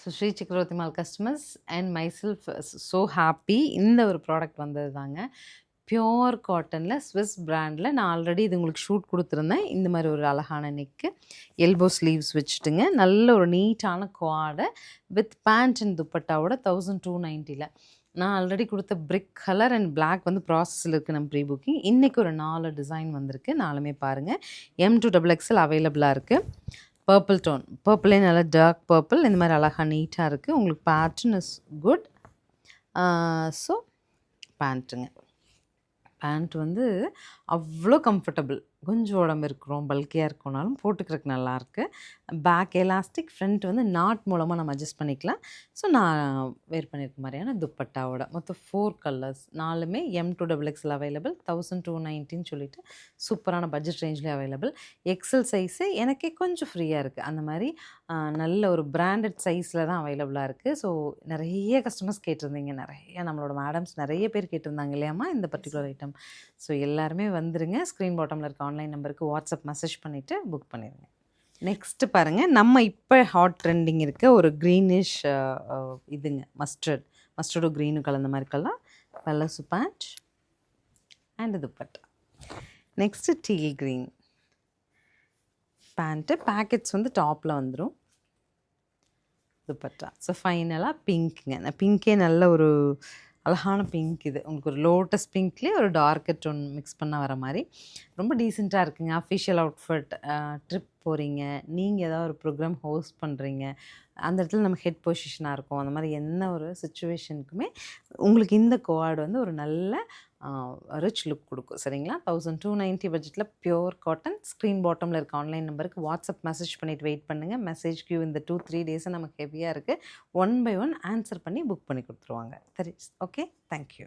So Sri சக்கரவர்த்தி mall customers and myself so happy. இந்த ஒரு ப்ராடக்ட் வந்தது தாங்க. பியோர் காட்டனில் ஸ்விஸ் பிராண்டில் நான் ஆல்ரெடி இது உங்களுக்கு ஷூட் கொடுத்துருந்தேன். இந்த மாதிரி ஒரு அழகான நெக்கு, எல்போ ஸ்லீவ்ஸ் வச்சுட்டுங்க, நல்ல ஒரு நீட்டான குவாடை வித் பேண்ட் அண்ட் துப்பட்டாவோட 1290. நான் ஆல்ரெடி கொடுத்த பிரிக் கலர் அண்ட் பிளாக் வந்து ப்ராசஸில் இருக்குது. நம்ம ப்ரீ புக்கிங் இன்றைக்கி ஒரு 4 டிசைன் வந்திருக்கு. நாலுமே பாருங்கள். M2XXL அவைலபிளாக இருக்குது. பர்பிள் டோன், பர்பிளே நல்லா டார்க் பர்பிள், இந்த மாதிரி அழகாக நீட்டாக இருக்குது. உங்களுக்கு பேட்டர்ன் இஸ் குட். ஸோ பேண்ட்டுங்க, பேண்ட் வந்து அவ்வளோ கம்ஃபர்டபுள். கொஞ்சம் உடம்பு இருக்கிறோம், பல்கியாக இருக்கோனாலும் போட்டுக்கிறதுக்கு நல்லாயிருக்கு. பேக் எலாஸ்டிக், ஃப்ரண்ட் வந்து நாட் மூலமாக நம்ம அட்ஜஸ்ட் பண்ணிக்கலாம். ஸோ நான் வேர் பண்ணியிருக்க மாதிரியான துப்பட்டாவோட மொத்தம் 4 கலர்ஸ், நாலுமே M2XXL அவைலபிள். 1290 சொல்லிட்டு சூப்பரான பட்ஜெட் ரேஞ்ச்லேயே அவைலபிள். எக்ஸல் சைஸு எனக்கே கொஞ்சம் ஃப்ரீயாக இருக்குது. அந்த மாதிரி நல்ல ஒரு பிராண்டட் சைஸில் தான் அவைலபிளாக இருக்குது. ஸோ நிறைய கஸ்டமர்ஸ் கேட்டிருந்தீங்க, நிறைய நம்மளோட மேடம்ஸ் நிறைய பேர் கேட்டிருந்தாங்க இல்லையாம்மா இந்த பர்டிகுலர் ஐட்டம். ஸோ எல்லாருமே வந்துருங்க. ஸ்க்ரீன் பாட்டமில் இருக்க ஆன்லைன் நம்பருக்கு வாட்ஸ்அப் மெசேஜ் பண்ணிவிட்டு புக் பண்ணிடுங்க. நெக்ஸ்ட்டு பாருங்கள், நம்ம இப்போ ஹாட் ட்ரெண்டிங் இருக்க ஒரு க்ரீனிஷ் இதுங்க, மஸ்டர்டும் க்ரீனும் கலந்த மாதிரி colour palazzo pant and dupatta. Next deal green pant, pockets வந்து டாப்பில் வந்துடும், துப்பட்டா. ஸோ ஃபைனலாக பிங்க்குங்க. நான் பிங்க்கே நல்ல ஒரு அழகான பிங்க். இது உங்களுக்கு ஒரு லோட்டஸ் பிங்க்லேயே ஒரு டார்க்கர் டோன் மிக்ஸ் பண்ண வர மாதிரி ரொம்ப டீசெண்டாக இருக்குங்க. அஃபிஷியல் அவுட்ஃபிட், ட்ரிப் போகிறீங்க, நீங்கள் ஏதாவது ஒரு ப்ரோக்ராம் ஹோஸ்ட் பண்ணுறீங்க, அந்த இடத்துல நம்ம ஹெட் பொசிஷனாக இருக்கும். அந்த மாதிரி என்ன ஒரு சுச்சுவேஷனுக்குமே உங்களுக்கு இந்த கோஆர்டு வந்து ஒரு நல்ல ரிச் லுக் கொடுக்கும். சரிங்களா? 1290 பட்ஜெட்டில் பியோர் காட்டன். ஸ்க்ரீன் பாட்டமில் இருக்க ஆன்லைன் நம்பருக்கு வாட்ஸ்அப் மெசேஜ் பண்ணிவிட்டு வெயிட் பண்ணுங்கள். மெசேஜ் கியூ இந்த 2-3 டேஸை நமக்கு ஹெவியாக இருக்குது. 1 by 1 ஆன்சர் பண்ணி புக் பண்ணி கொடுத்துருவாங்க. சரி, ஓகே, தேங்க்யூ.